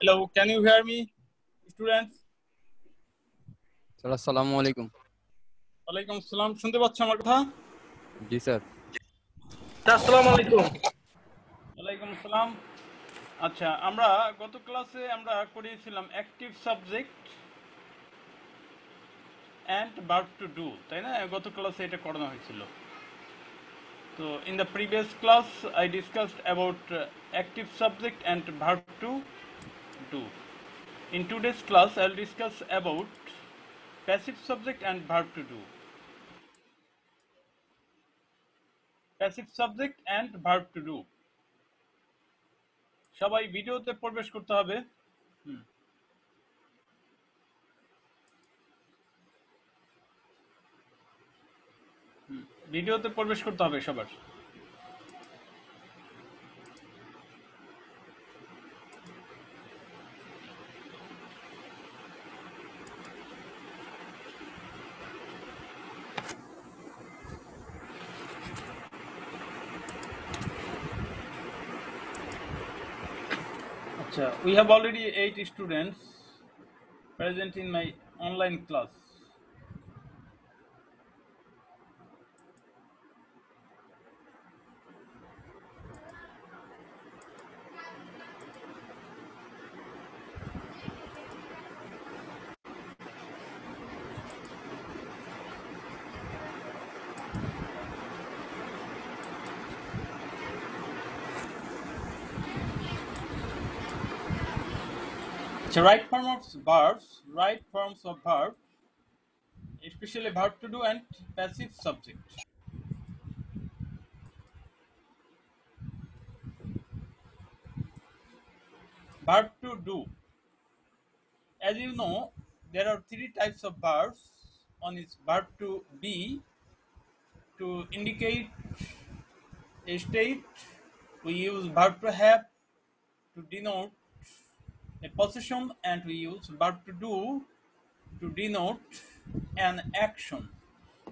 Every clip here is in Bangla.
Hello, can you hear me, students? Sir আসসালামু আলাইকুম। ওয়ালাইকুম আসসালাম। শুনতে পাচ্ছ আমার কথা? জি স্যার। আসসালামু আলাইকুম। ওয়ালাইকুম আসসালাম। আচ্ছা, আমরা গত ক্লাসে আমরা করিয়েছিলাম active subject and verb to do, তাই না? গত ক্লাসে এটা করানো হয়েছিল। তো in the previous class I discussed about active subject and verb to do. In today's class, I'll discuss about passive subject and verb to do. Passive subject and verb to do. সবাই ভিডিওতে প্রবেশ করতে হবে। ভিডিওতে প্রবেশ করতে হবে সবার। আচ্ছা, we have already 8 students present in my online class. So right forms of verb, especially verb to do and passive subject. Verb to do. As you know, there are 3 types of verbs. One is verb to be, to indicate a state. We use verb to have to denote a possession, and we use verb to do to denote an action.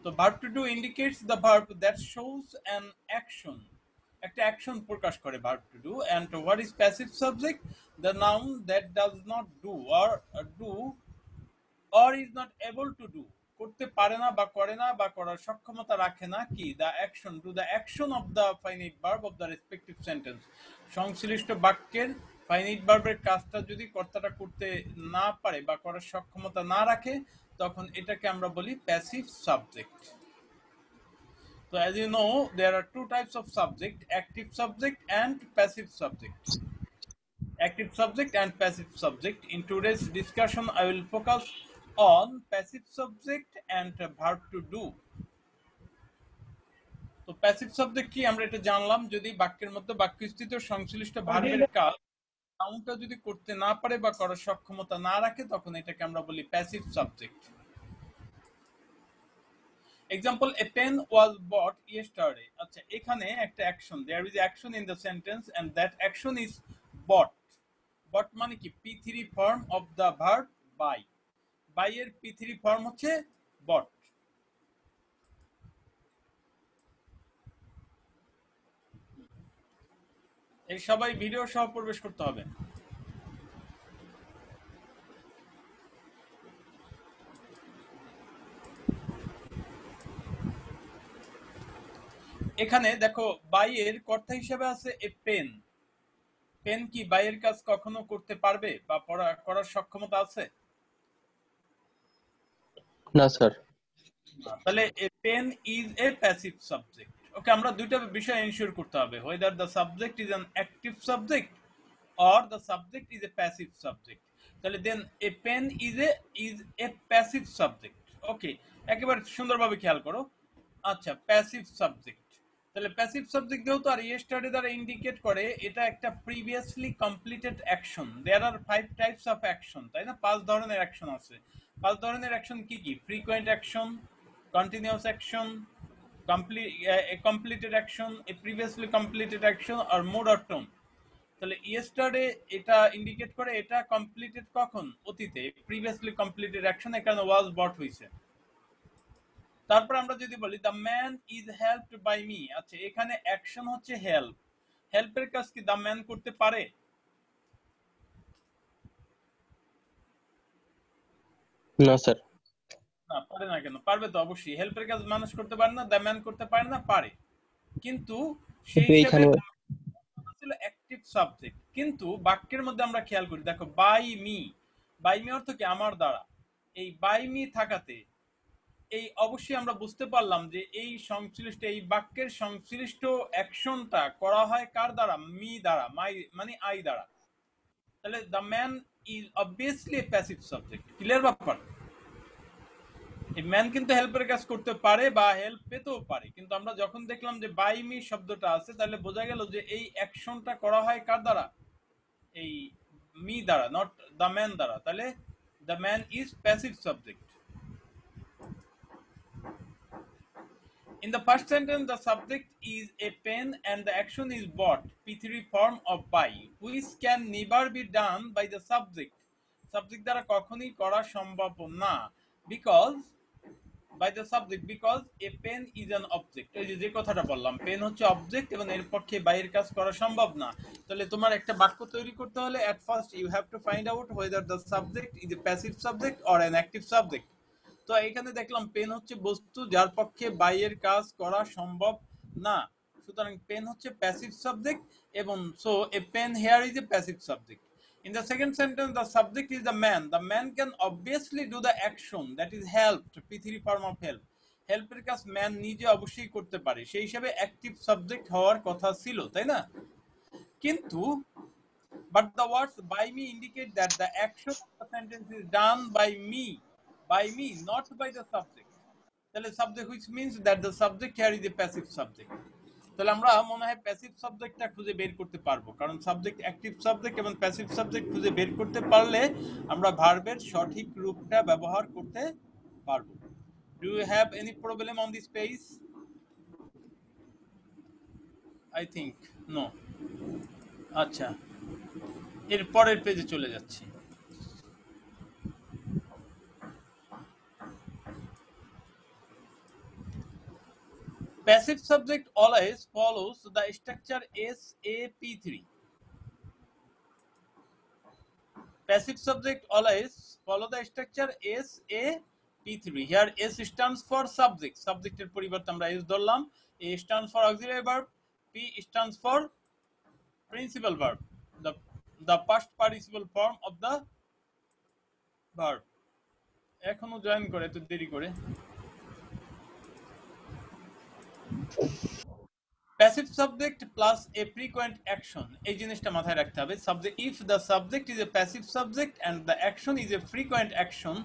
So verb to do indicates the verb that shows an action. একটা অ্যাকশন প্রকাশ করে verb to do. And what is passive subject? The noun that does not do or is not able to do, করতে পারে না বা করে না বা করার সক্ষমতা রাখে না কি, the action, do the action of the finite verb of the respective sentence. সংশ্লিষ্ট বাক্যের ফাইনাইট ভার্বের কাজটা যদি কর্তাটা করতে না পারে বা করার সক্ষমতা না রাখে, তখন এটাকে আমরা বলি passive subject. So as you know, there are 2 types of subject, active subject and passive subject. Active subject and passive subject. In today's discussion, I will focus on passive subject and verb to do. তো প্যাসিভ সাবজেক্ট কি আমরা এটা জানলাম, যদি বাক্যের মধ্যে বাক্যস্থিত সংশ্লিষ্ট ভার্বের কাজ নাউনটা যদি করতে না পারে বা করার সক্ষমতা না রাখে, তখন এটাকে আমরা বলি passive subject. Example, a pen was bought yesterday. আচ্ছা, এখানে একটা action, there is action in the sentence and that action is bought. Bought মানে কি? P3 form of the verb buy. Buy এর P3 ফর্ম হচ্ছে বট। এই সবাই ভিডিও সহ প্রবেশ করতে হবে। এখানে দেখো, বাই এর কর্তা হিসেবে আছে এ পেন। পেন কি বাই এর কাজ কখনো করতে পারবে বা করার সক্ষমতা আছে? না স্যার। তাহলে a pen is a passive subject. Okay, আমরা দুইটা বিষয় এনশিওর করতে হবে, whether the subject is an active subject or the subject is a passive subject. তাহলে then a pen is a passive subject. Okay, একেবারে সুন্দরভাবে খেয়াল করো। আচ্ছা, প্যাসিভ সাবজেক্ট। তাহলে প্যাসিভ সাবজেক্ট যেহেতু আর ইয়েস্টারডে দ্বারা ইন্ডিকেট করে, এটা একটা previously completed action. There are 5 types of action, তাই না? 5 ধরনের অ্যাকশন আছে। 5 ধরনের অ্যাকশন কি কি? Frequent action, continuous action, a completed action, a previously completed action, or mood or tone. তাহলে ইয়েস্টারডে এটা ইন্ডিকেট করে এটা কমপ্লিটেড কখন? অতীতে, প্রিভিয়াসলি কমপ্লিটেড অ্যাকশন, এখানে ওয়াজ বট হইছে। তারপর আমরা যদি বলি the man is helped by me. আচ্ছা, এখানে অ্যাকশন হচ্ছে হেল্প। হেল্পের কাজ কি দ্য ম্যান করতে পারে? না স্যার। না পারে না কেন? পারবে তো অবশ্যই। হেল্পের কাজ মানুষ করতে পারে না, দ্য ম্যান করতে পারে না, পারে। কিন্তু সেই কিন্তু হিসেবে এইখানে ছিল অ্যাক্টিভ সাবজেক্ট। কিন্তু বাক্যের মধ্যে আমরা খেয়াল করি, দেখো বাই মি, বাই মি অর্থ কি আমার দ্বারা। এই বাই মি থাকাতে এই অবশ্যই আমরা বুঝতে পারলাম যে এই সংশ্লিষ্ট এই বাক্যের সংশ্লিষ্ট অ্যাকশনটা করা হয় কার দ্বারা? মি দ্বারা, মাই মানে আই দ্বারা। তাহলে the man is obviously A passive subject. Clear ব্যাপার? এই ম্যান কিন্তু হেল্পের কাজ করতে পারে বা হেল্প পেতেও পারে, কিন্তু আমরা যখন দেখলাম যে বাই মি শব্দটা আছে তাহলে বোঝা গেল যে এই অ্যাকশনটা করা হয় কার দ্বারা? এই মি দ্বারা, নট দ্য ম্যান দ্বারা। তাহলে the man is passive subject. In the first sentence, the subject is a pen and the action is bought, P3 form of buy, which can never be done by the subject. Subject দ্বারা কখনোই করা সম্ভব না, because by the subject, because a pen is an object. এই যে কথাটা বললাম, পেন হচ্ছে অবজেক্ট এবং এর পক্ষে বাইরের কাজ করা সম্ভব না। তাহলে তোমার একটা বাক্য তৈরি করতে হলে at first you have to find out whether the subject is a passive subject or an active subject. তো এখানে দেখলাম পেন হচ্ছে বস্তু যার পক্ষে বাইরের কাজ করা সম্ভব না, সুতরাং পেন হচ্ছে প্যাসিভ সাবজেক্ট, এবং so a pen here is a passive subject. In the second sentence, the subject is the man. The man can obviously do the action that is helped, P3 form of help. হেল্পের কাজ ম্যান নিজে অবশ্যই করতে পারে, সেই হিসাবে অ্যাক্টিভ সাবজেক্ট হওয়ার কথা ছিল, তাই না? কিন্তু but the words by me indicate that the action of the sentence is done by me, not by the subject. তাহলে subject, which means that the subject here is a passive subject. তাহলে আমরা মনে হয় প্যাসিভ সাবজেক্টটা খুঁজে বের করতে পারবো, কারণ সাবজেক্ট অ্যাক্টিভ সাবজেক্ট এবং প্যাসিভ সাবজেক্ট খুঁজে বের করতে পারলে আমরা ভার্বের সঠিক রূপটা ব্যবহার করতে পারবো। Do you have any problem on this page? I think no. আচ্ছা, এর পরের পেজে চলে যাচ্ছি। Passive subject always follows the structure SAP3. Passive subject always follow the structure SAP3. Here S stands for subject. Subject এর পরিবর্তে আমরা S ধরলাম। A stands for auxiliary verb. P stands for principal verb. The past participle form of the verb. এখনো জয়েন করে তো দেরি করে। Passive subject plus a frequent action, এই জিনিসটা মাথায় রাখতে হবে। Subject, if the subject is a passive subject and the action is a frequent action,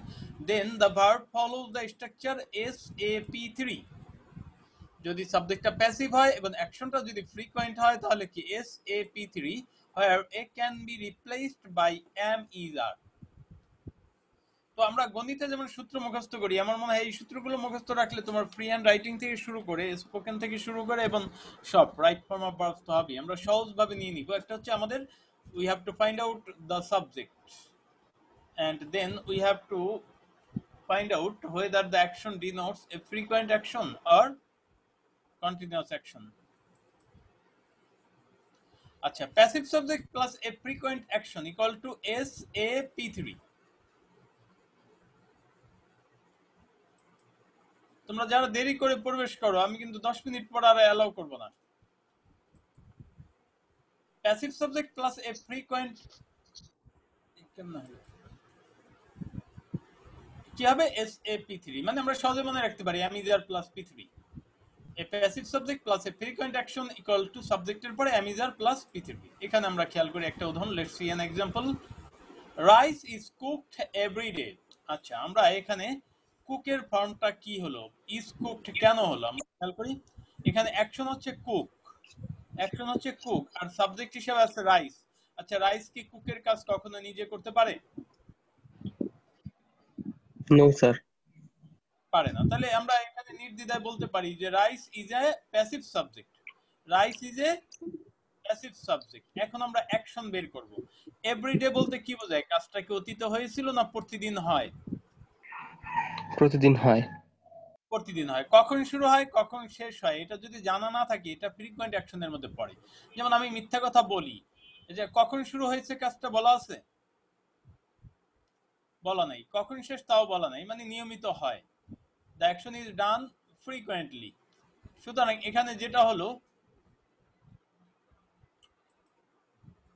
then the verb follows the structure SAP3. যদি সাবজেক্টটা প্যাসিভ হয় এবং অ্যাকশনটা যদি ফ্রিকোয়েন্ট হয় তাহলে কি SAP3, where a can be replaced by am, is, are. তো আমরা গণিতে যেমন সূত্র মুখস্থ করি, আমার মনে হয় এই সূত্রগুলো মুখস্থ রাখলে তোমার ফ্রি হ্যান্ড রাইটিং থেকে শুরু করে স্পোকেন থেকে শুরু করে এবং সব রাইট ফর্ম অফ ভার্বস তো হবে। আমরা সহজভাবে নিয়ে নিব। একটা হচ্ছে আমাদের we have to find out the subject and then we have to find out whether the action denotes a frequent action or continuous action. আচ্ছা, passive subject plus a frequent action equal to SAP3. তোমরা যারা দেরি করে প্রবেশ করো, আমি কিন্তু 10 মিনিট পর আর অ্যালাউ করব না। প্যাসিভ সাবজেক্ট প্লাস এ ফ্রিকোয়েন্ট কি হবে? SAP3, মানে আমরা সহজে মনে রাখতে পারি am, is, are plus P3. A passive subject plus a frequent action equal to সাবজেক্টের পরে am, is, are plus P3. এখানে আমরা খেয়াল করি একটা উদাহরণ। Let's see an example. Rice is cooked every day. আচ্ছা, আমরা এখানে কুকের ফর্মটা কি হলো, ইজ কুকড কেন হলো আমরা খেয়াল করি। এখানে অ্যাকশন হচ্ছে কুক, অ্যাকশন হচ্ছে কুক, আর সাবজেক্ট হিসেবে আছে রাইস। আচ্ছা, রাইস কি কুকের কাজ কখনো নিজে করতে পারে? No sir. পারে না। তাহলে আমরা এখানে নির্দ্বিধায় বলতে পারি যে rice is a passive subject, rice is a passive subject. এখন আমরা অ্যাকশন বের করব। এভরিডে বলতে কি বোঝায়? কাজটা কি অতীতে হয়েছিল না প্রতিদিন হয়? প্রতিদিন হয়। প্রতিদিন হয়। কখন শুরু হয় কখন শেষ হয় এটা যদি জানা না থাকে এটা ফ্রিকোয়েন্ট অ্যাকশনের মধ্যে পড়ে। যেমন আমি মিথ্যা কথা বলি, যে কখন শুরু হয়েছে কাজটা বলা আছে? বলা নাই, কখন শেষ তাও বলা নাই, মানে নিয়মিত হয়। The action is done frequently. সুতরাং এখানে যেটা হলো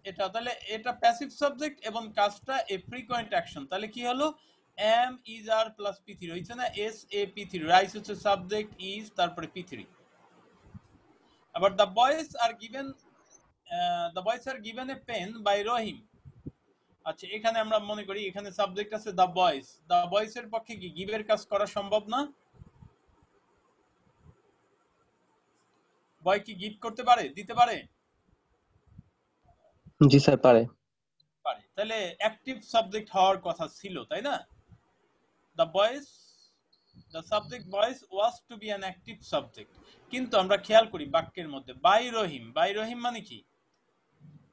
এটা, তাহলে এটা প্যাসিভ সাবজেক্ট এবং কাজটা এ ফ্রিকোয়েন্ট অ্যাকশন। তাহলে কি হলো, এম ইজ আর প্লাস পি3 হয়েছে না, এস এ পি3, রাইস হচ্ছে সাবজেক্ট, ইজ তারপরে পি3। আবার the boys are given, the boys are given a pen by Rahim. আচ্ছা, এখানে আমরা মনে করি এখানে সাবজেক্ট আছে দ্য বয়েজ, দ্য বয়েজ এর পক্ষে কি গিভের কাজ করা সম্ভব না? বয় কি গিভ করতে পারে, দিতে পারে? জি স্যার, পারে। পারে। তাহলে অ্যাক্টিভ সাবজেক্ট হওয়ার কথা ছিল, তাই না? The boys, the subject boys was to be an active subject. কিন্তু আমরা খেয়াল করি বাক্যের মধ্যে বাই রহিম, বাই রহিম মানে কি,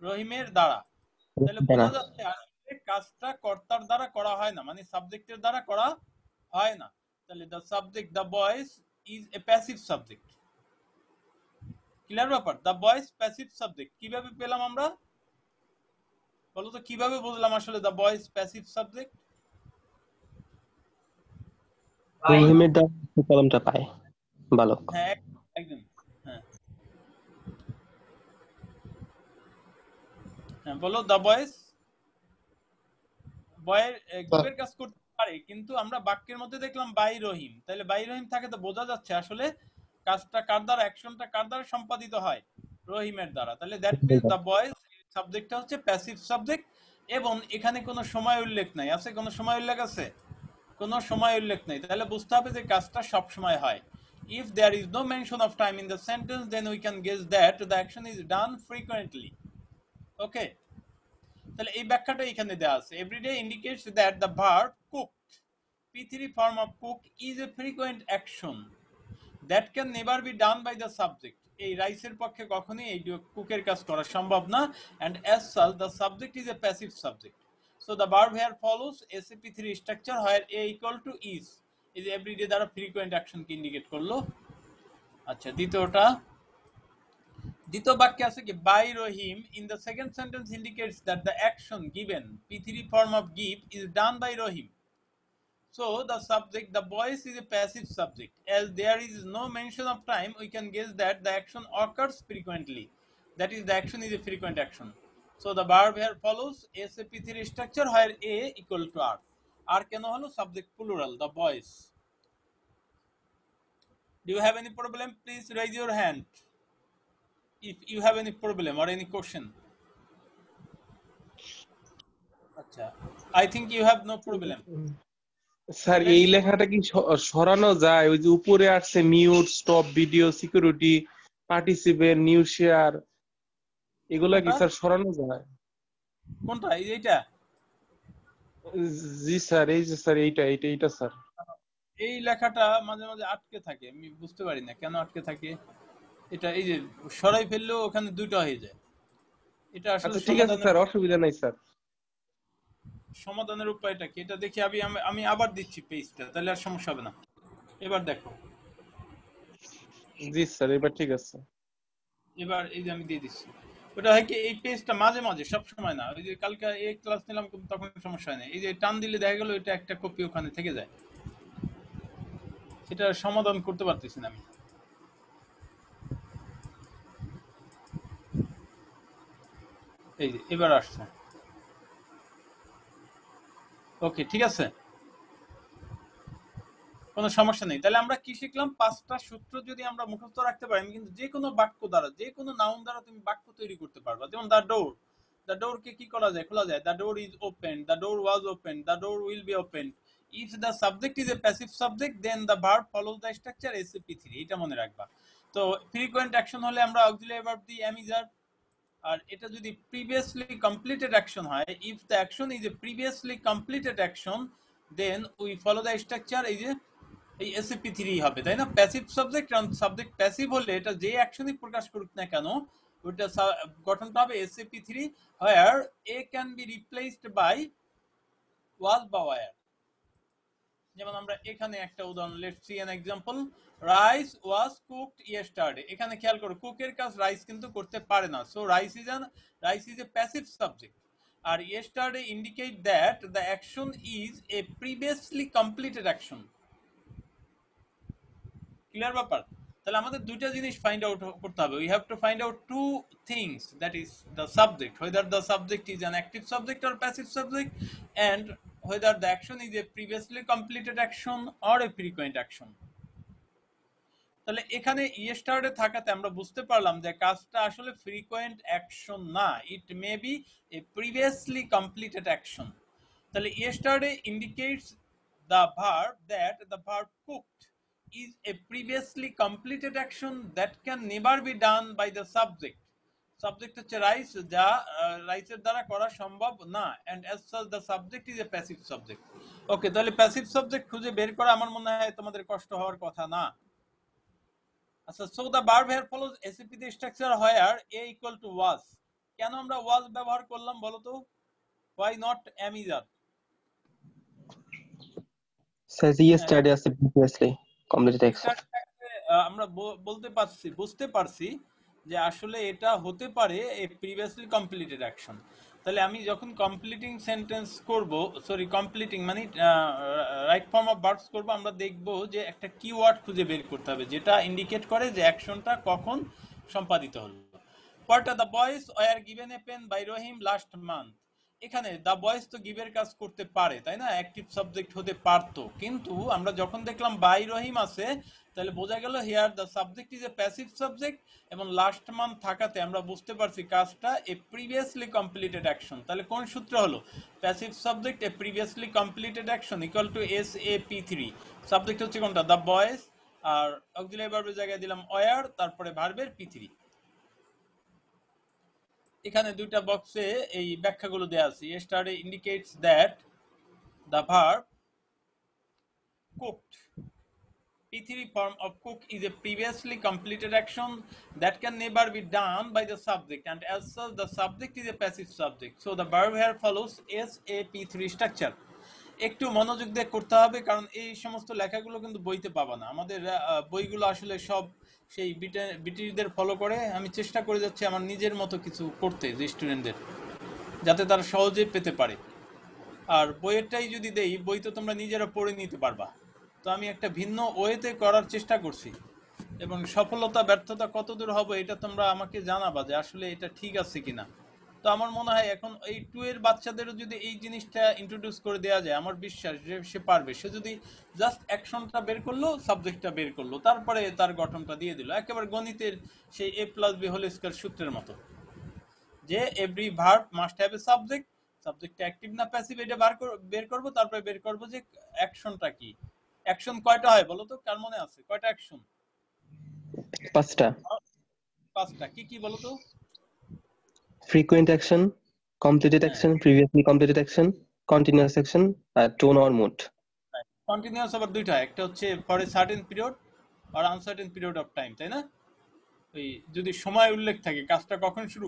রহিমের দ্বারা। তাহলে বোঝা যাচ্ছে আসলে কাজটা কর্তার দ্বারা করা হয় না, মানে সাবজেক্টের দ্বারা করা হয় না। তাহলে the subject the boys is a passive subject. Clear ব্যাপার? The boys passive subject. কিভাবে পেলাম আমরা, বলো তো কিভাবে বুঝলাম আসলে দ্য বয়েজ প্যাসিভ সাবজেক্ট? রহিমের দ্বারা কলমটা পায় বালক। হ্যাঁ, একদম। হ্যাঁ হ্যাঁ, বলো দ্য বয়েজ বয়ের গিভের কাজ করতে পারে, কিন্তু আমরা বাক্যের মধ্যে দেখলাম বাই রহিম। তাহলে বাই রহিম থাকে তো বোঝা যাচ্ছে আসলে কাজটা কার দ্বারা, অ্যাকশনটা কার দ্বারা সম্পাদিত হয়, রহিমের দ্বারা। তাহলে দ্যাট মিন্স দ্য বয়েজ সাবজেক্টটা হচ্ছে প্যাসিভ সাবজেক্ট। এবং এখানে কোনো সময় উল্লেখ নাই, আছে কোনো সময় উল্লেখ আছে? কোনো সময় উল্লেখ নেই। তাহলে বুঝতে হবে যে কাজটা সব সময় হয়। If there is no mention of time in the sentence, then we can guess that the action is done frequently. Okay, তাহলে এই ব্যাখ্যাটা এখানে দেওয়া আছে। Everyday indicates that the verb cooked, P3 form of cook, is a frequent action that can never be done by the subject. এই রাইসের পক্ষে কখনোই এই কুকের কাজ করা সম্ভব না, and as such the subject is a passive subject. So the verb here follows SAP3 structure where a equal to is everyday দ্বারা frequent action কে ইন্ডিকেট করলো। আচ্ছা, দ্বিতীয় বাক্যে আছে কি by Rahim in the second sentence indicates that the action given P3 form of give is done by Rohim. So the subject, the voice is a passive subject. As there is no mention of time, we can guess that the action occurs frequently. That is, the action is a frequent action. So the verb here follows SAP3 structure where A equal to R. R কেন হলো subject plural, the voice. Do you have any problem? Please raise your hand if you have any problem or any question. আচ্ছা, I think you have no problem. Sir এই লেখাটা কি সরানো যায়? ওই যে উপরে আসছে mute, stop video, security, participate, new share, এগুলা কি স্যার সরানো যায়? কোনটা, এইটা? জি স্যার, এই যে স্যার এইটা স্যার। এই লেখাটা মাঝে মাঝে আটকে থাকে, আমি বুঝতে পারি না কেন আটকে থাকে। এটা এই যে সরাই ফেললেও ওখানে দুটো হয়ে যায়। এটা আসলে আচ্ছা ঠিক আছে স্যার, অসুবিধা নাই স্যার। সমাধানের উপায়টা কি এটা দেখি। আমি আবার দিচ্ছি পেজটা, তাহলে আর সমস্যা হবে না। এবার দেখো। জি স্যার, এবার ঠিক আছে। এবার এই যে আমি দিয়ে দিচ্ছি। ওটা হয় কি, এই পেজটা মাঝে মাঝে, সব সময় না। ওই যে কালকে এই ক্লাস নিলাম তখন সমস্যা হয় না, এই যে টান দিলে দেখা গেল এটা একটা কপি ওখানে থেকে যায়। এটা সমাধান করতে পারতেছি না আমি। এই যে এবার আসছে। ওকে, ঠিক আছে, কোনো সমস্যা নেই। তাহলে আমরা কি শিখলাম, পাঁচটা সূত্র যদি আমরা মুখস্থ রাখতে পারি, কিন্তু যে কোনো বাক্য দ্বারা, যে কোনো নাউন দ্বারা তুমি বাক্য তৈরি করতে পারবা। যেমন দ্য ডোর, দ্য ডোর কে কি করা যায়, খোলা যায়। The door is open, the door was open, the door will be open. If the subject is a passive subject, then the verb follows the structure SAP3। এটা মনে রাখবা। তো ফ্রিকোয়েন্ট অ্যাকশন হলে আমরা অক্সিলারি ভার্ব দিই am is are। আর এটা যদি প্রিভিয়াসলি কমপ্লিটেড অ্যাকশন হয়, if the action is a previously completed action, then we follow the structure, এই যে এই SAP3 হবে, তাই না? প্যাসিভ সাবজেক্ট, কারণ সাবজেক্ট প্যাসিভ হলে এটা যে অ্যাকশনই প্রকাশ করুক না কেন, ওটা গঠনটা হবে SAP3 where A can be replaced by was বা were। যেমন আমরা এখানে একটা উদাহরণ, let's see an example. Rice was cooked yesterday. এখানে খেয়াল করো কুকের কাজ রাইস কিন্তু করতে পারে না। So rice is a passive subject. আর yesterday indicate that the action is a previously completed action. Clear ব্যাপার? তাহলে আমাদের দুইটা জিনিস ফাইন্ড আউট করতে হবে। We have to find out to things, that is the subject, whether the subject is an active subject or passive subject, and whether the action is a previously completed action or a frequent action. তাহলে এখানে ইয়েস্টারডে থাকাতে আমরা বুঝতে পারলাম যে কাজটা আসলে ফ্রিকোয়েন্ট অ্যাকশন না, it may be a previously completed action. তাহলে yesterday indicates the verb that the verb cooked is a previously completed action that can never be done by the subject. Subject হচ্ছে রাইস, যা রাইসের দ্বারা করা সম্ভব না, and as such the subject is a passive subject. ওকে, তাহলে প্যাসিভ সাবজেক্ট খুঁজে বের করা আমার মনে হয় তোমাদের কষ্ট হওয়ার কথা না। আচ্ছা, so the verb here follows SAP the structure where a equal to was. কেন আমরা was ব্যবহার করলাম বলো তো? Why not am is are? says yesterday as previously completed action. আমরা বুঝতে পারছি যে আসলে এটা হতে পারে a previously completed action। তাহলে আমি যখন কমপ্লিটিং সেন্টেন্স করব, সরি কমপ্লিটিং মানে রাইট ফর্ম অফ ভার্বস করব, আমরা দেখব যে একটা কিওয়ার্ড খুঁজে বের করতে হবে যেটা ইন্ডিকেট করে যে অ্যাকশনটা কখন সম্পাদিত হলো। পরটা the boys were given a pen by Rahim last month. এখানে দ্য বয়েজ তো গিভের কাজ করতে পারে, তাই না, অ্যাক্টিভ সাবজেক্ট হতে পারতো, কিন্তু আমরা যখন দেখলাম বাই রহিম আছে তাহলে বোঝা গেল here the subject is a passive subject, এবং লাস্ট মান্থ থাকাতে আমরা বুঝতে পারছি কাজটা এ প্রিভিয়াসলি কমপ্লিটেড অ্যাকশন। তাহলে কোন সূত্র হলো? Passive subject A previously completed action equal to SAP3। Subject হচ্ছে কোনটা? দ্য বয়েজ, আর অক্সিলারি ভার্বের জায়গায় দিলাম ওয়ার, তারপরে ভার্বের P3। এখানে দুইটা বক্সে এই ব্যাখ্যাগুলো দেয়া আছে। yesterday indicates that the verb cooked, P3 form of cook is a previously completed action that can never be done by the subject, and as such the subject is a passive subject, so the verb here follows SAP3 structure। একটু মনোযোগ দিয়ে করতে হবে, কারণ এই সমস্ত লেখাগুলো কিন্তু বইতে পাবা না। আমাদের বইগুলো আসলে সব সেই বিটিদের ফলো করে। আমি চেষ্টা করে যাচ্ছি আমার নিজের মতো কিছু করতে, যে স্টুডেন্টদের, যাতে তারা সহজে পেতে পারে। আর বইয়েরটাই যদি দেই, বই তো তোমরা নিজেরা পড়ে নিতে পারবা। তো আমি একটা ভিন্ন ওয়েতে করার চেষ্টা করছি, এবং সফলতা ব্যর্থতা কতদূর হবে এটা তোমরা আমাকে জানাবা যে আসলে এটা ঠিক আছে কিনা। তো আমার মনে হয় এখন এই 2 এর বাচ্চাদেরও যদি এই জিনিসটা ইন্ট্রোডিউস করে দেওয়া যায়, আমার বিশ্বাস যে সে পারবে। সে যদি জাস্ট অ্যাকশনটা বের করলো, সাবজেক্টটা বের করলো, তারপরে তার গঠনটা দিয়ে দিল, একেবারে গণিতের সেই A+B হোল স্কয়ার সূত্রের মতো, যে every verb must have a subject, subject active না প্যাসিভ এটা বের করব, তারপরে বের করব যে অ্যাকশনটা কি। অ্যাকশন কয়টা হয় বলো তো? কার মনে আছে কয়টা অ্যাকশন? 5টা। 5টা। কি কি বলো তো? frequent action, completed action, previously completed action, continuous action, আর tone or mood। কন্টিনিউয়াস আবার দুইটা, একটা হচ্ছে ফর এ সার্টেন পিরিয়ড আর আনসার্টেন পিরিয়ড অফ টাইম, তাই না? ওই যদি সময় উল্লেখ থাকে কাজটা কখন শুরু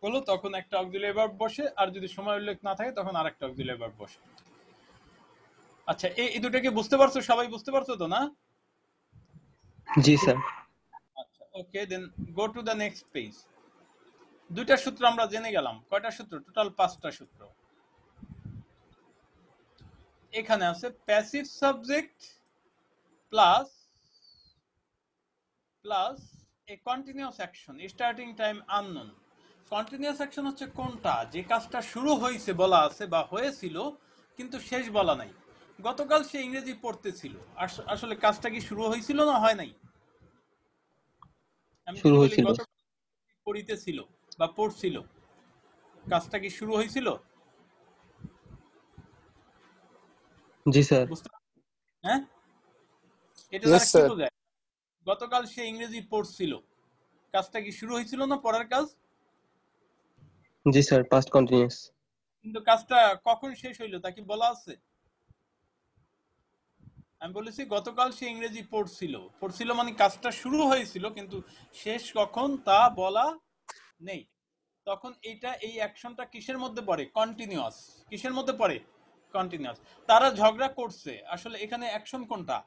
হলো তখন একটা অক্সিলারি ভার্ব বসে, আর যদি সময় উল্লেখ না থাকে তখন আরেকটা অক্সিলারি ভার্ব বসে। আচ্ছা, এই দুটোকে বুঝতে পারছো? সবাই বুঝতে পারছো তো না? জি স্যার। আচ্ছা, okay, then go to the next page. দুইটা সূত্র আমরা জেনে গেলাম। কয়টা সূত্র? টোটাল 5টা সূত্র। এখানে আছে passive subject plus a continuous action, starting time unknown. Continuous action হচ্ছে কোনটা? যে কাজটা শুরু হয়েছে বলা আছে বা হয়েছিল কিন্তু শেষ বলা নাই। গতকাল সে ইংরেজি পড়তেছিল, আসলে কাজটা কি শুরু হয়েছিল না হয় নাই? আমি যদি বলি গতকাল পড়িতেছিল বা পড়ছিল, কাজটা কি শুরু হয়েছিল? জি স্যার। হ্যাঁ, এটা দ্বারা কি বোঝায়? গতকাল সে ইংরেজি পড়ছিল, কাজটা কি শুরু হয়েছিল না পড়ার কাজ? জি স্যার, past continuous। কিন্তু কাজটা কখন শেষ হইলো তা কি বলা আছে? আমি বলেছি গতকাল সে ইংরেজি পড়ছিল মানে কাজটা শুরু হয়েছিল কিন্তু শেষ কখন তা বলা নেই। তখন এই অ্যাকশনটা কিসের মধ্যে পড়ে? কন্টিনিউয়াস। কিসের মধ্যে পড়ে? কন্টিনিউয়াস। তারা ঝগড়া করছে, আসলে এখানে অ্যাকশন কোনটা?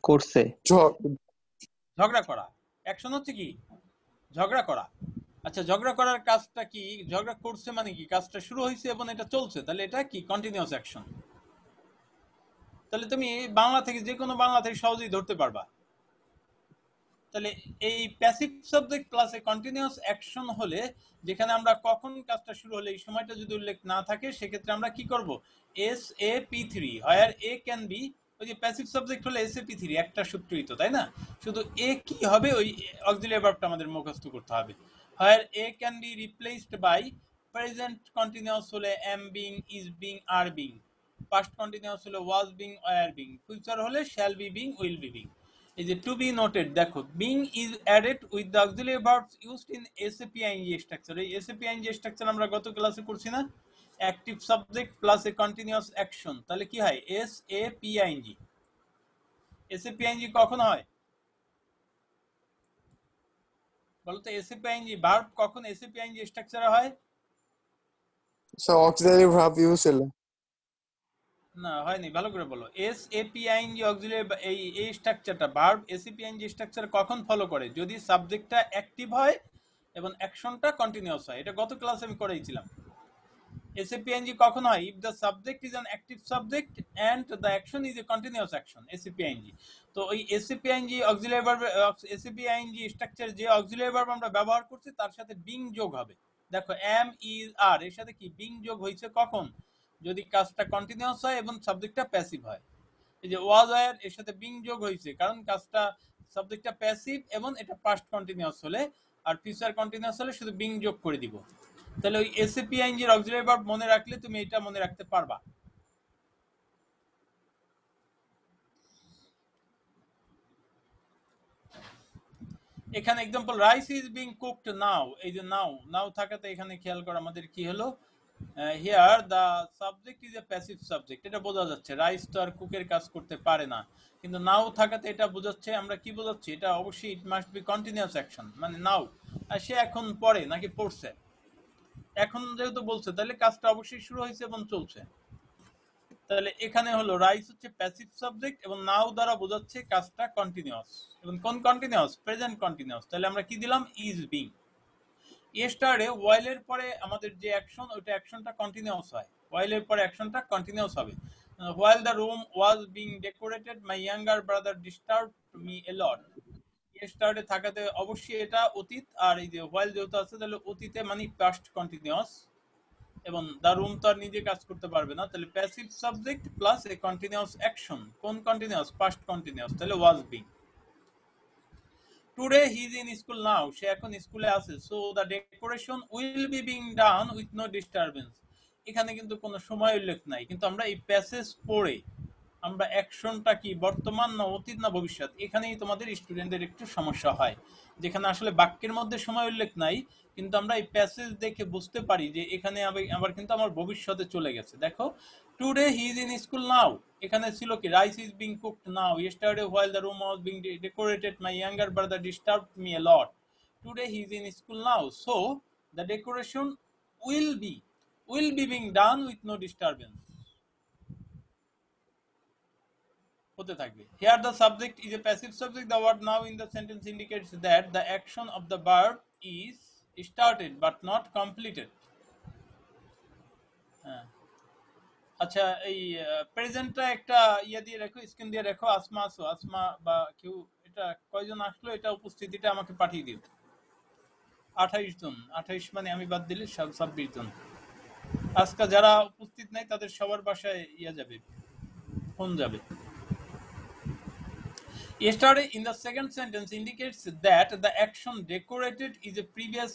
করছে। ঝগড়া করা। অ্যাকশন হচ্ছে কি? ঝগড়া করা। আচ্ছা, ঝগড়া করার কাজটা কি? ঝগড়া করছে মানে কি? কাজটা শুরু হয়েছে এবং এটা চলছে, তাহলে এটা কি? Continuous action. তাহলে তুমি বাংলা থেকে যে কোনো বাংলা থেকে সহজেই ধরতে পারবা। তাহলে এই passive subject plus a continuous action হলে, যেখানে আমরা কখন কাজটা শুরু হলে এই সময়টা যদি উল্লেখ না থাকে, সেক্ষেত্রে আমরা কি করব? S A P three, where a can B, ওই যে প্যাসিভ সাবজেক্ট হলে এস এ পি থ্রি একটা সূত্রই তো, তাই না? শুধু এ কি হবে, ওই অক্সিলিয়ারি ভার্বটা আমাদের মুখস্থ করতে হবে। Where a can be replaced by, present continuous হলে am being, is being, are being, past continuous হলে was being, were being, future হলে shall be being, will be being. এই যে টু বি নোটেড, দেখো being is added with the auxiliary verbs used in SAP ING structure. এই এসএপি আইএনজি স্ট্রাকচার আমরা গত ক্লাসে করছি না? Active subject plus a continuous action, তাহলে কি হয়? S A P ING. SAP ING কখন হয় বলতো? এসএপি আইএনজি ভার্ব কখন এসএপি আইএনজি স্ট্রাকচারে হয়? So auxiliary verb use হলে না, হয়নি, ভালো করে বলো। S A P ING auxiliary, এই স্ট্রাকচারটা ভার্ব এসএপি আইএনজি স্ট্রাকচার কখন ফলো করে? যদি সাবজেক্টটা অ্যাক্টিভ হয় এবং অ্যাকশনটা কন্টিনিউয়াস হয়। এটা গত ক্লাসে আমি করেছিলাম। SAPNG কখন হয়? If the subject is an active subject and the action is a continuous action, SAPNG। তো ওই SAPNG auxiliary verb, SAPNG structure যে auxiliary verb আমরা ব্যবহার করছি তার সাথে being যোগ হবে। দেখো am, is, are এর সাথে কি being যোগ হয়েছে কখন? যদি কাজটা কন্টিনিউয়াস হয় এবং সাবজেক্টটা প্যাসিভ হয়। এই যে was, are এর সাথে being যোগ হয়েছে কারণ কাজটা, সাবজেক্টটা প্যাসিভ এবং এটা পাস্ট কন্টিনিউয়াস হলে, আর ফিউচার কন্টিনিউয়াস হলে শুধু being যোগ করে দিব। তাহলে ওই এসএপি আইএনজির অক্সিলারি ভার্ব মনে রাখলে তুমি এটা মনে রাখতে পারবা। এখানে example rice is being cooked now, এই যে নাও, নাও থাকাতে এখানে খেয়াল করো আমাদের কি হলো, here the subject is a passive subject. এটা বোঝা যাচ্ছে রাইস তো আর কুকের কাজ করতে পারে না, কিন্তু নাও থাকাতে এটা বোঝাচ্ছে, আমরা কি বোঝাচ্ছি? এটা অবশ্যই it must be continuous action, মানে নাও, আর সে এখন পড়ে নাকি পড়ছে, এখন যেহেতু বলছে তাহলে কাজটা অবশ্যই শুরু হয়েছে এবং চলছে। তাহলে এখানে হলো রাইস হচ্ছে প্যাসিভ সাবজেক্ট এবং নাও দ্বারা বোঝাচ্ছে কাজটা কন্টিনিউয়াস, এবং কোন কন্টিনিউয়াস? Present continuous. তাহলে আমরা কি দিলাম? Is being. ইয়েস্টারডে, ওয়াইল এর পরে আমাদের যে অ্যাকশন, ওইটা অ্যাকশনটা কন্টিনিউয়াস হয়, ওয়াইল এর পরে অ্যাকশনটা কন্টিনিউয়াস হবে। While the room was being decorated my younger brother disturbed me a lot. Yesterday থাকাতে অবশ্যই এটা অতীত, আর এই যে হোয়াইল যেহেতু আছে তাহলে অতীতে মানে পাস্ট কন্টিনিউয়াস, এবং দা রুম তো আর নিজে কাজ করতে পারবে না, তাহলে passive subject plus a continuous action. কোন কন্টিনিউয়াস? পাস্ট কন্টিনিউয়াস, তাহলে was being. Today he is in school now, সে এখন স্কুলে আছে। So the decoration will be being done with no disturbance. এখানে কিন্তু কোনো সময় উল্লেখ নাই, কিন্তু আমরা এই প্যাসেজ পড়ে আমরা অ্যাকশনটা কি বর্তমান না অতীত না ভবিষ্যৎ, এখানেই তোমাদের স্টুডেন্টদের একটু সমস্যা হয়, যেখানে আসলে বাক্যের মধ্যে সময় উল্লেখ নাই, কিন্তু আমরা এই প্যাসেজ দেখে বুঝতে পারি যে এখানে আবার কিন্তু আমার ভবিষ্যতে চলে গেছে। দেখো, today he is in school now, এখানে ছিল কি? Rice is being cooked now, yesterday while the room was being decorated my younger brother disturbed me a lot. Today he is in school now, so the decoration will be being done with no disturbance, হতে থাকবে। Here the subject is a passive subject. The word now in the sentence indicates that the action of the verb is started but not completed. আচ্ছা, এই প্রেজেন্টটা একটা ইয়ে দিয়ে রাখো, স্ক্রিন দিয়ে রাখো। আসমা আসো, আসমা বা কেউ, এটা কয়জন আসলো এটা উপস্থিতিটা আমাকে পাঠিয়ে দিও। 28 জন, 28 মানে আমি বাদ দিলে 26 জন। আজকে যারা উপস্থিত নাই তাদের সবার বাসায় ইয়া যাবে, ফোন যাবে। Yesterday in the second sentence indicates that the action decorated is a previous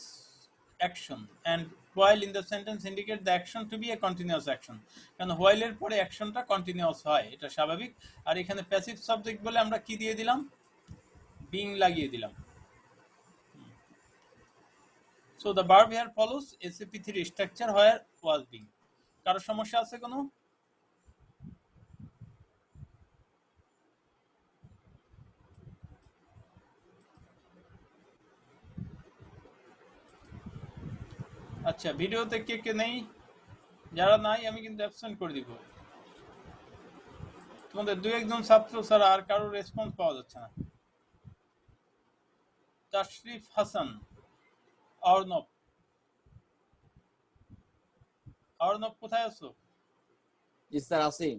action, and while in the sentence indicate the action to be a continuous action, কারণ while এর পরে অ্যাকশনটা কন্টিনিউয়াস হয়, এটা স্বাভাবিক। আর এখানে প্যাসিভ সাবজেক্ট বলে আমরা কি দিয়ে দিলাম? বিং লাগিয়ে দিলাম। So the verb here follows SAP3 structure where was being. কারো সমস্যা আছে কোনো? আচ্ছা, ভিডিওতে কে কে নেই? যারা নাই আমি কিন্তু অ্যাবসেন্ট করে দিব। তোমাদের দুই একজন ছাত্র ছাড়া আর কারোর রেসপন্স পাওয়া যাচ্ছে না। তাশরিফ হাসান, অর্ণব, অর্ণব কোথায় আছো? জি স্যার আছি।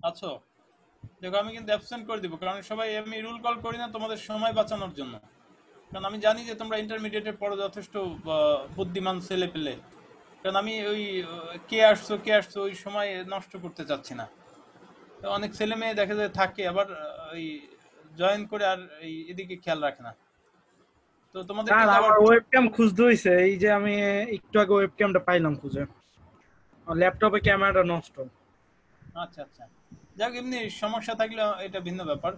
আছো? দেখো আমি কিন্তু অ্যাবসেন্ট করে দিব, কারণ সবাই আমি রুল কল করি না তোমাদের সময় বাঁচানোর জন্য, কারণ আমি জানি যে তোমরা ইন্টারমিডিয়েটের পরে যথেষ্ট বুদ্ধিমান ছেলে পেলে, কারণ আমি ওই কে আসছো ওই সময় নষ্ট করতে চাচ্ছি না। তো অনেক ছেলে মেয়ে দেখা যায় থাকে আবার ওই জয়েন করে আর এই এদিকে খেয়াল রাখে না, তো তোমাদের স্যার কিন্তু আবার আমার ওয়েবক্যাম খুঁজতে হইছে, এই যে আমি একটু আগে ওয়েবক্যামটা পাইলাম খুঁজে, আর ল্যাপটপে ক্যামেরাটা নষ্ট। আচ্ছা আচ্ছা, যাক এমনি সমস্যা থাকলে এটা ভিন্ন ব্যাপার।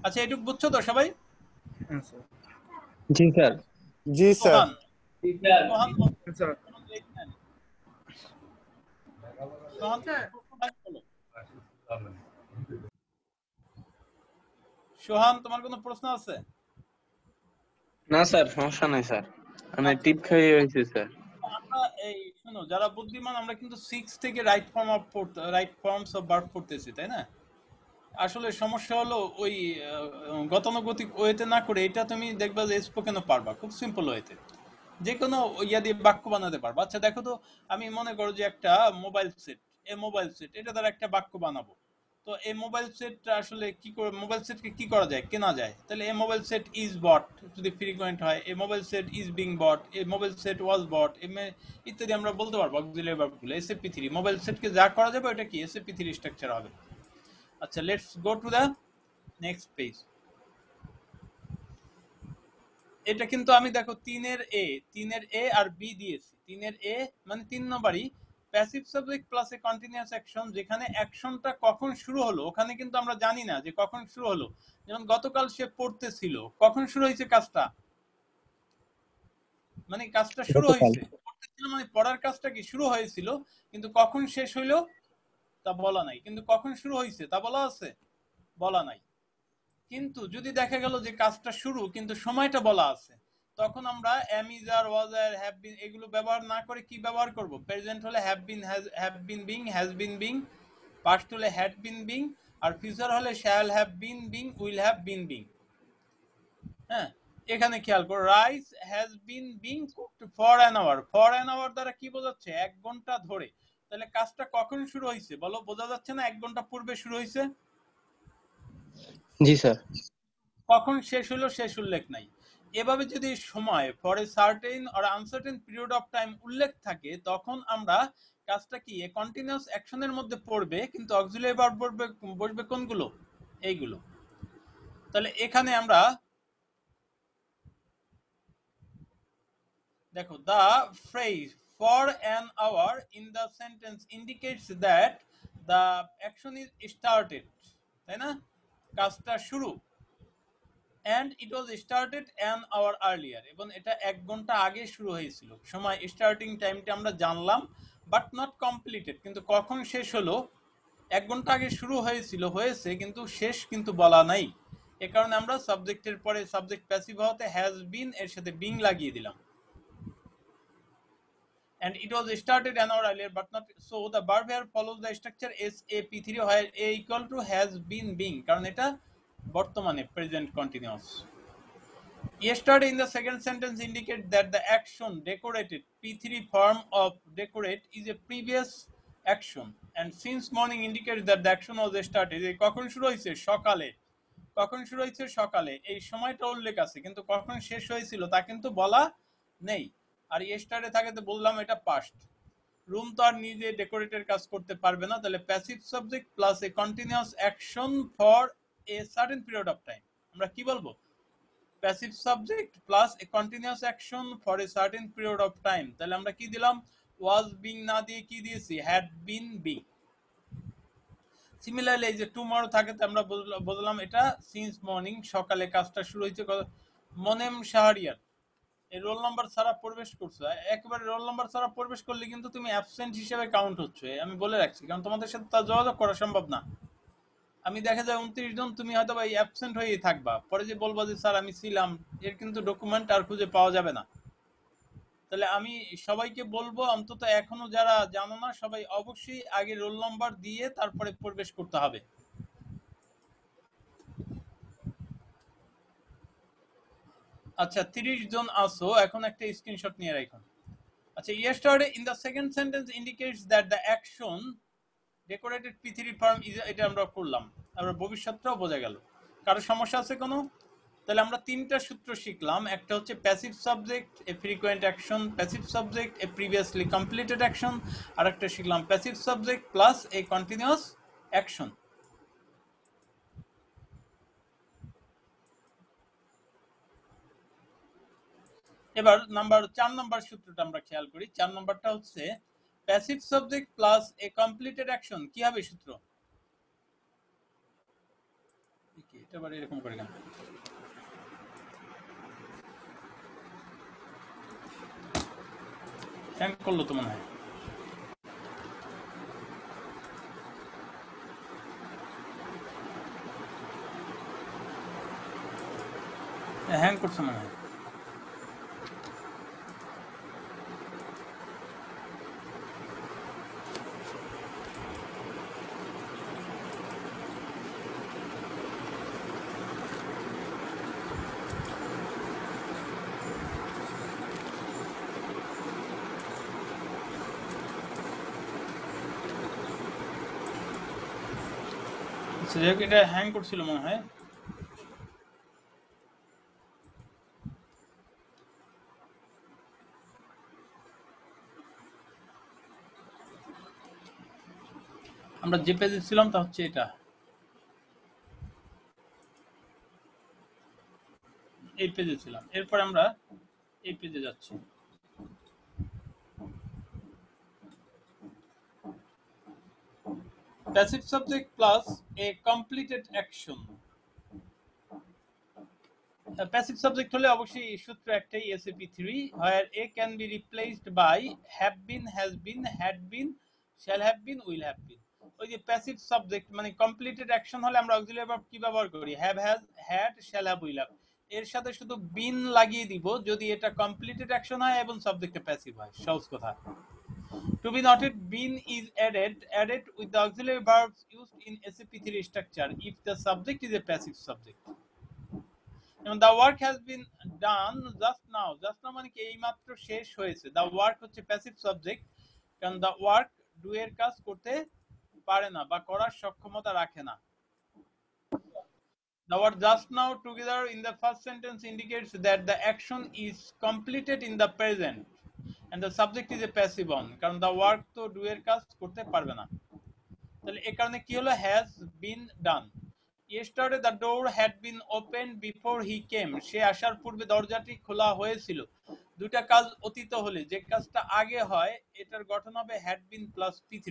আচ্ছা এটুকু বুঝছো তো সবাই? হ্যাঁ স্যার। জি স্যার। Ji sir. সোহান, সোহান স্যার সোহান বলো। সোহান তোমার কোনো প্রশ্ন আছে? না স্যার, সমস্যা নাই স্যার, আমি আচ্ছা, টিপ খাইয়ে হয়েছি স্যার। আমরা এই শোনো, যারা বুদ্ধিমান আমরা কিন্তু 6 থেকে রাইট ফর্মস অফ ভার্ব পড়তেছি, তাই না? আসলে সমস্যা হলো ওই গতানুগতিক ওয়েতে না করে এটা তুমি দেখবা যে স্পোকেনও পারবা খুব সিম্পল ওয়েতে, যে কোনো ইয়া দিয়ে বাক্য বানাতে পারবা। আচ্ছা দেখো তো, আমি মনে করো যে একটা মোবাইল সেট এটা দ্বারা একটা বাক্য বানাবো। তো এই মোবাইল সেটটা আসলে কি করে, মোবাইল সেটকে কি করা যায়, কেনা যায়। তাহলে a mobile set is bought যদি ফ্রিকোয়েন্ট হয়, a mobile set is being bought, a mobile set was bought, ইত্যাদি আমরা বলতে পারবো অক্সিলারি ভার্বগুলো। এসএপি3 মোবাইল সেটকে যা করা যাবে ওটা কি এসএপি3 স্ট্রাকচার হবে। আচ্ছা let's go to the next page. এটা কিন্তু আমি দেখো 3 এর এ আর বি দিয়েছি। 3 এর এ মানে 3 নম্বরই passive subject plus a continuous action, যেখানে অ্যাকশনটা কখন শুরু হলো ওখানে কিন্তু আমরা জানি না যে কখন শুরু হলো। যেমন গতকাল সে পড়তেছিল, কখন শুরু হয়েছে কাজটা, মানে কাজটা শুরু গতকাল। হয়েছে, পড়তেছিল মানে পড়ার কাজটা কি শুরু হয়েছিল, কিন্তু কখন শেষ হইলো তা বলা নাই। কিন্তু কখন শুরু হয়েছে তা বলা আছে, বলা নাই। কিন্তু যদি দেখা গেল যে কাজটা শুরু কিন্তু সময়টা বলা আছে, তখন আমরা am is are was are have been এগুলো ব্যবহার না করে কি ব্যবহার করব, প্রেজেন্ট হলে have been being has been being, past হলে had been being, আর ফিউচার হলে shall have been being, will have been being। হ্যাঁ, এখানে খেয়াল করো, rice has been being cooked for an hour, for an hour দ্বারা কি বোঝাচ্ছে, 1 ঘন্টা ধরে। তাহলে কাজটা কখন শুরু হয়েছে বলো, বোঝা যাচ্ছে না 1 ঘন্টা পূর্বে শুরু হয়েছে। জি স্যার। কখন শেষ হলো শেষ উল্লেখ নাই। এভাবে যদি সময় for a certain or uncertain period of time উল্লেখ থাকে, তখন আমরা কাজটা কি এ কন্টিনিউয়াস অ্যাকশনের মধ্যে পড়বে, কিন্তু অক্সিলারি ভার্ব বসবে কোনগুলো, এইগুলো। তাহলে এখানে আমরা দেখো, the phrase for an hour in the sentence indicates that the action is started, তাই না, কাজটা শুরু, and it was started an hour earlier, এবং এটা 1 ঘন্টা আগে শুরু হয়েছিল। সময় স্টার্টিং টাইমটা আমরা জানলাম, বাট নট কমপ্লিটেড, কিন্তু কখন শেষ হলো, 1 ঘন্টা আগে শুরু হয়েছে কিন্তু শেষ কিন্তু বলা নাই। এ কারণে আমরা সাবজেক্টের পরে সাবজেক্ট প্যাসিভ হওয়াতে হ্যাজ বিন এর সাথে বিং লাগিয়ে দিলাম। And it was started an hour earlier but not, so the verb here follows the structure SAP3 where A equal to has been being, কারণ এটা বর্তমানে present continuous। Yesterday in the second sentence indicate that the action decorated, P3 form of decorate is a previous action, and since morning indicates that the action was started। কখন শুরু হয়েছে, সকালে, কখন শুরু হয়েছে সকালে, এই সময়টা উল্লেখ আছে, কিন্তু কখন শেষ হয়েছিল তা কিন্তু বলা নেই। আর ইয়েস্টারডে থাকে তো বললাম এটা পাস্ট। রুম তো আর নিজে ডেকোরেটের কাজ করতে পারবে না, তাহলে passive subject plus a continuous action for a certain period of time, আমরা কি বলবো, passive subject plus a continuous action for a certain period of time. তাহলে আমরা কি দিলাম, ওয়াজ বিং না দিয়ে কি দিয়েছি, হ্যাড বিন বিং। সিমিলারলি এই যে টুমরো থাকে, তো আমরা বললাম এটা সিন্স মর্নিং, সকালে কাজটা শুরু হয়েছে। মনেম শাহরিয়ার, এই রোল নাম্বার ছাড়া প্রবেশ করছো, একেবারে রোল নাম্বার ছাড়া প্রবেশ করলে কিন্তু তুমি অ্যাবসেন্ট হিসেবে কাউন্ট হচ্ছে, আমি বলে রাখছি, কারণ তোমাদের সাথে তার যোগাযোগ করা সম্ভব না। আমি দেখা যায় 29 জন, তুমি হয়তো বা অ্যাবসেন্ট হয়েই থাকবা, পরে যে বলবা যে স্যার আমি ছিলাম, এর কিন্তু ডকুমেন্ট আর খুঁজে পাওয়া যাবে না। তাহলে আমি সবাইকে বলবো, অন্তত এখনো যারা জানো না সবাই অবশ্যই আগে রোল নাম্বার দিয়ে তারপরে প্রবেশ করতে হবে। আচ্ছা 30 জন আসো, এখন একটা স্ক্রিনশট নিয়ে রাখুন। আচ্ছা, yesterday in the second sentence indicates that the action decorated P3 firm is, এটা আমরা করলাম, আমরা ভবিষ্যৎটাও বোঝা গেল। কারো সমস্যা আছে কোনো? তাহলে আমরা তিনটা সূত্র শিখলাম, একটা হচ্ছে প্যাসিভ সাবজেক্ট, এ ফ্রিকোয়েন্ট অ্যাকশন, প্যাসিভ সাবজেক্ট, এ প্রিভিয়াসলি কমপ্লিটেড অ্যাকশন, আর একটা শিখলাম passive subject plus a continuous action. এবার নাম্বার 4 নাম্বার সূত্রটা আমরা খেয়াল করি। 4 নাম্বারটা হচ্ছে প্যাসিভ সাবজেক্ট প্লাস এ কমপ্লিটেড অ্যাকশন। কি হবে সূত্র? এটা আবার এরকম করে কেন? হ্যাং করলো তো মনে হয়। হ্যাং করছে মনে হয়। এটা হ্যাং করছিল মনে হয়। আমরা যে পেজে ছিলাম তা হচ্ছে এটা, এই পেজে ছিলাম, এরপর আমরা এই পেজে যাচ্ছি। Passive subject plus a completed action. Passive subject হলে অবশ্যই সূত্র একটাই, SAP3, where A can be replaced by have been, has been, had been, shall have been, will have been. ওই যে প্যাসিভ সাবজেক্ট মানে কমপ্লিটেড অ্যাকশন হলে আমরা অক্সিলারি ভার্ব কি ব্যবহার করি? Have, has, had, shall have, will have. এর সাথে শুধু বিন লাগিয়ে দিব যদি এটা কমপ্লিটেড অ্যাকশন হয় এবং সাবজেক্টটা প্যাসিভ হয়। সহজ কথা। To be noted, been is added with the auxiliary verbs used in SAP3 structure if the subject is a passive subject. And the work has been done just now. Just now মানে কি এই মাত্র শেষ হয়েছে। The work হচ্ছে passive subject, কারণ the work do এর কাজ করতে পারে না বা করার সক্ষমতা রাখে না। The word just now together in the first sentence indicates that the action is completed in the present and the subject is a passive one, কারণ the work তো do এর কাজ করতে পারবে না। তাহলে এই কারণে কি হলো? has been done. Yesterday the door had been opened before he came. সে আসার পূর্বে দরজাটি খোলা হয়েছিল। দুইটা কাজ অতীত হলে যে কাজটা আগে হয় এটার গঠন হবে had been plus P3,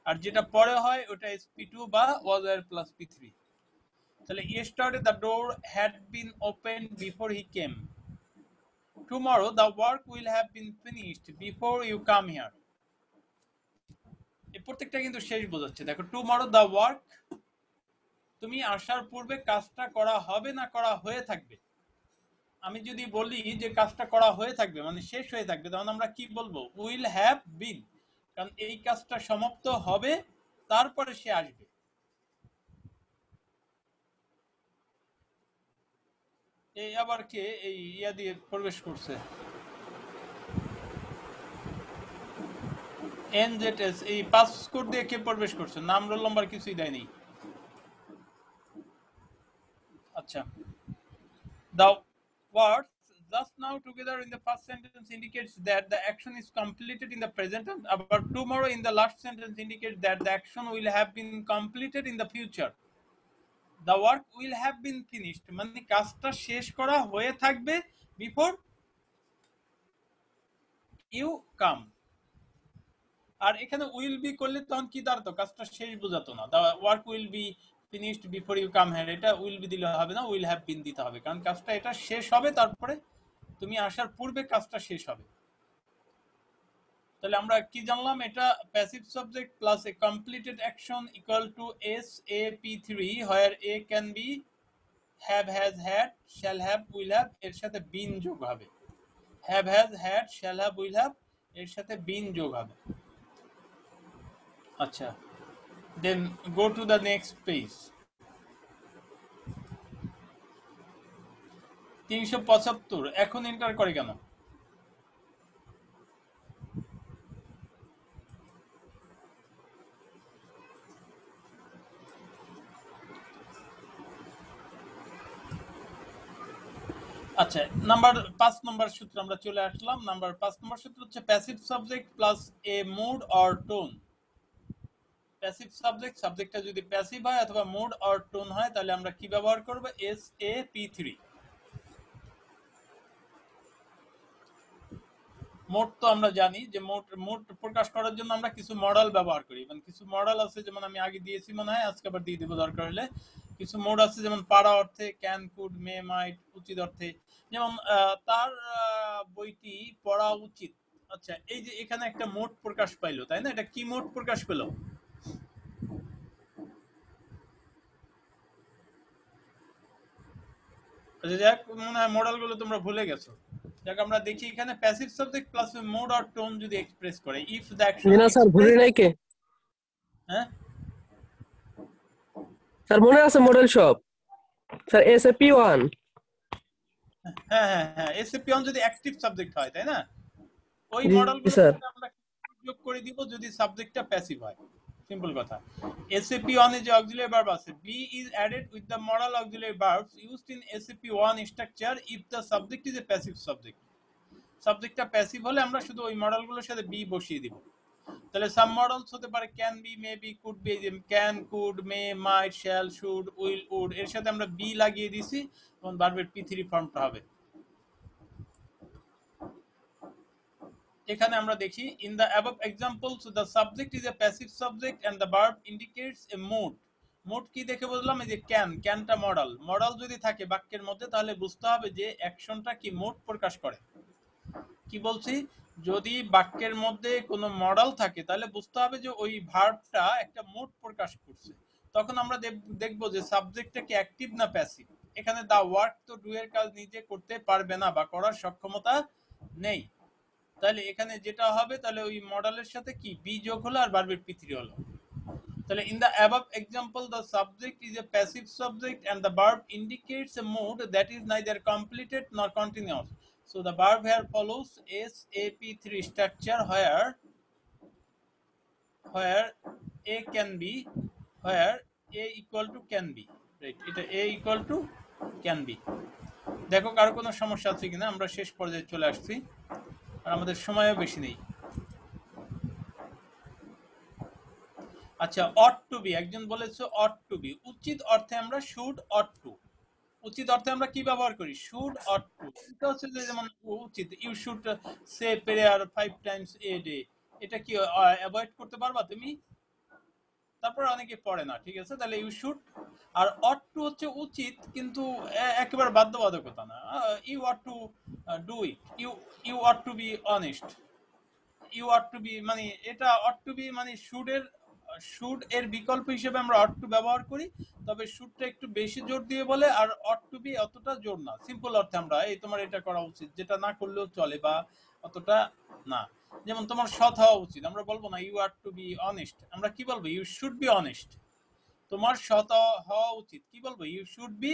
আর যেটা পরে হয় ওটা is P2 বা was were plus P3। তাহলে yesterday the door had been opened before he came. Tomorrow the work will have been finished before you come here. এই প্রত্যেকটা কিন্তু শেষ বোঝাচ্ছে। দেখো, tomorrow the work, তুমি আসার পূর্বে কাজটা করা হবে না করা হয়ে থাকবে। আমি যদি বলি যে কাজটা করা হয়ে থাকবে মানে শেষ হয়ে থাকবে, তখন আমরা কি বলবো? উইল হ্যাভ বিন, কারণ এই কাজটা সমাপ্ত হবে তারপরে সে আসবে। এই আবার কে এই ইয়া দিয়ে প্রবেশ করছে? NZS এই পাসকোড দিয়ে কে প্রবেশ করছে? নাম রোল নাম্বার কিছুই দেয়নি। আচ্ছা, the words just now together in the first sentence indicates that the action is completed in the present, and about tomorrow in the last sentence indicates that the action will have been completed in the future. The work will have been finished মানে কাজটা শেষ করা হয়ে থাকবে before you come। আর এখানে উইল বি করলে তখন কি দাঁড়াতো? কাজটা শেষ বোঝাতো না। the work will be finished before you come here, এটা উইল বি দিলে হবে না, উইল হ্যাভ বিন দিতে হবে, কারণ কাজটা এটা শেষ হবে তারপরে তুমি আসার পূর্বে কাজটা শেষ হবে। তাহলে আমরা কি জানলাম? এটা passive subject plus A completed action equal to SAP3, where A can be have, has, had, shall have, will have, এর সাথে বিন যোগ হবে। have, has, had, shall have, will have, এর সাথে বিন যোগ হবে। আচ্ছা, then go to the next page. 375 এখন এন্টার করে কেন? আচ্ছা, নাম্বার 5 নম্বর সূত্র আমরা চলে আসলাম। নাম্বার 5 নম্বর সূত্র হচ্ছে passive subject plus a mood or tone. Passive subject, সাবজেক্টটা যদি প্যাসিভ হয় অথবা মুড অর টোন হয় তাহলে আমরা কি ব্যবহার করব? SAP3। মোড তো আমরা জানি যে মোড প্রকাশ করার জন্য আমরা কিছু মডেল ব্যবহার করি। মানে কিছু মডেল আছে, যেমন আমি আগে দিয়েছি মনে হয়, আজকে আবার দিয়ে দিব দরকার হলে। কিছু মোড আছে যেমন পারা অর্থে, ক্যান, কুড, মে, মাইট, উচিত অর্থে। যেমন তার বইটি পড়া উচিত। আচ্ছা, এই যে এখানে একটা মোড প্রকাশ পাইলো, তাই না? এটা কি মোড প্রকাশ পেলো? আচ্ছা, যাক, মনে হয় মডেল গুলো তোমরা ভুলে গেছো। যাক, আমরা দেখি এখানে passive subject plus mode or tone যদি এক্সপ্রেস করে, ইফ দ্য অ্যাকশন না স্যার ভুলি নাই কে? হ্যাঁ স্যার মনে আছে মডেল সব স্যার SAP1। হ্যাঁ হ্যাঁ হ্যাঁ, SAP1 যদি অ্যাক্টিভ সাবজেক্ট হয়, তাই না? ওই জি মডেলগুলো স্যার। আমরা যোগ করে দিব যদি সাবজেক্টটা প্যাসিভ হয়। সিম্পল কথা। SAP1 এ যে অক্সিলারি ভার্ব আছে, be is added with the modal auxiliary verbs used in SAP1 structure if the subject is a passive subject. সাবজেক্টটা প্যাসিভ হলে আমরা শুধু ওই মডেলগুলোর সাথে বি বসিয়ে দিব। তাহলে সাম মডেলস হতে পারে can be, may be, could be. Can, could, may, might, shall, should, will, would, এর সাথে আমরা বি লাগিয়ে দিছি এবং ভার্বের P3 ফর্মটা হবে। এখানে আমরা দেখি in the above examples the subject is a passive subject and the verb indicates a mood. Mood কি দেখে বুঝলাম? এই যে ক্যান, ক্যানটা মডেল। মডেল যদি থাকে বাক্যের মধ্যে তাহলে বুঝতে হবে যে অ্যাকশনটা কি মুড প্রকাশ করে। কি বলছি? যদি বাক্যের মধ্যে কোনো মডেল থাকে তাহলে বুঝতে হবে যে ওই ভার্বটা একটা মুড প্রকাশ করছে। তখন আমরা দেখবো যে সাবজেক্টটা কি অ্যাক্টিভ না প্যাসিভ। এখানে দা ওয়ার্ক তো ডু এর কাজ নিজে করতে পারবে না বা করার সক্ষমতা নেই। তাহলে এখানে যেটা হবে, তাহলে ওই মডেলের সাথে কি বি যোগ হলো আর ভার্বের P3 হলো। তাহলে in the above example the subject is a passive subject and the verb indicates a mood that is neither completed nor continuous. So the verb here follows SAP3 structure where A can be, where A equal to can be, right? এটা A equal to can be। দেখো কারো কোনো সমস্যা আছে কিনা? আমরা শেষ পর্যায়ে চলে আসছি আর আমাদের সময়ও বেশি নেই। আচ্ছা, ought to be, একজন বলেছে ought to be। উচিত অর্থে আমরা should, ought to। উচিত অর্থে আমরা কি ব্যবহার করি? should, ought to। এটা হচ্ছে যে যেমন উচিত, you should say prayer 5 times a day। এটা কি অ্যাভয়েড করতে পারবা তুমি? তারপর অনেকে পড়ে না, ঠিক আছে? তাহলে you should। R ought to হচ্ছে উচিত, কিন্তু একেবারে বাধ্যবাধকতা না। you ought to do it, you ought to be honest, you ought to be, মানে এটা ought to be মানে শুড এর বিকল্প হিসেবে আমরা ought to ব্যবহার করি, তবে শুডটা একটু বেশি জোর দিয়ে বলে আর ought to be অতটা জোর না। সিম্পল অর্থে আমরা এই তোমার এটা করা উচিত, যেটা না করলেও চলে বা অতটা না। যেমন তোমার সৎ হওয়া উচিত, আমরা বলবো না you ought to be honest, আমরা কি বলবো? you should be honest। তোমার সৎ হওয়া উচিত, কি বলবো? you should be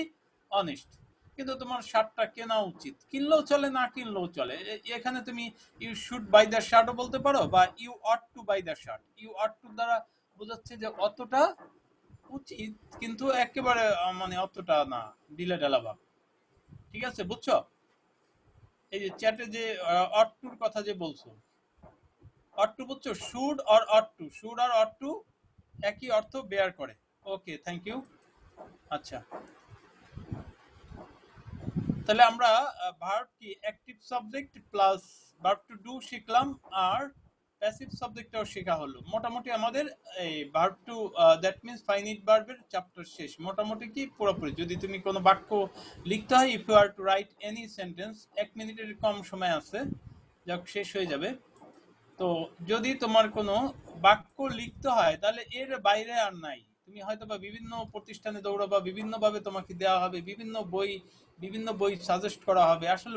honest। কিন্তু তোমার শার্টটা কেনা উচিত, কিনলেও চলে না কিনলেও চলে। এখানে তুমি ইউ শুড বাই দ্য শার্টও বলতে পারো বা you ought to buy the shirt. You ought to দ্বারা বোঝাচ্ছে যে অতটা উচিত কিন্তু একেবারে মানে অতটা না, ডিলে ঢালা ভাব। ঠিক আছে, বুঝছো? এই যে চ্যাটে যে অট টুর কথা যে বলছো, অট টু বুঝছো? Should or ought to, should আর অট টু একই অর্থ বেয়ার করে। Okay, thank you. আচ্ছা, তাহলে আমরা ভার্ব কি active subject plus verb to do শিখলাম আর প্যাসিভ সাবজেক্টটাও শেখা হলো। মোটামুটি আমাদের এই verb to that means finite ভার্বের চ্যাপ্টার শেষ মোটামুটি কি পুরোপুরি। যদি তুমি কোনো বাক্য লিখতে হয়, if you are to write any sentence, 1 মিনিটের কম সময় আছে, যাক শেষ হয়ে যাবে। তো যদি তোমার কোনো বাক্য লিখতে হয় তাহলে এর বাইরে আর নাই। তুমি হয়তো বা বিভিন্ন প্রতিষ্ঠানে দৌড়াবা, বিভিন্ন ভাবে তোমাকে দেওয়া হবে, বিভিন্ন বই সাজেস্ট করা হবে। আসলে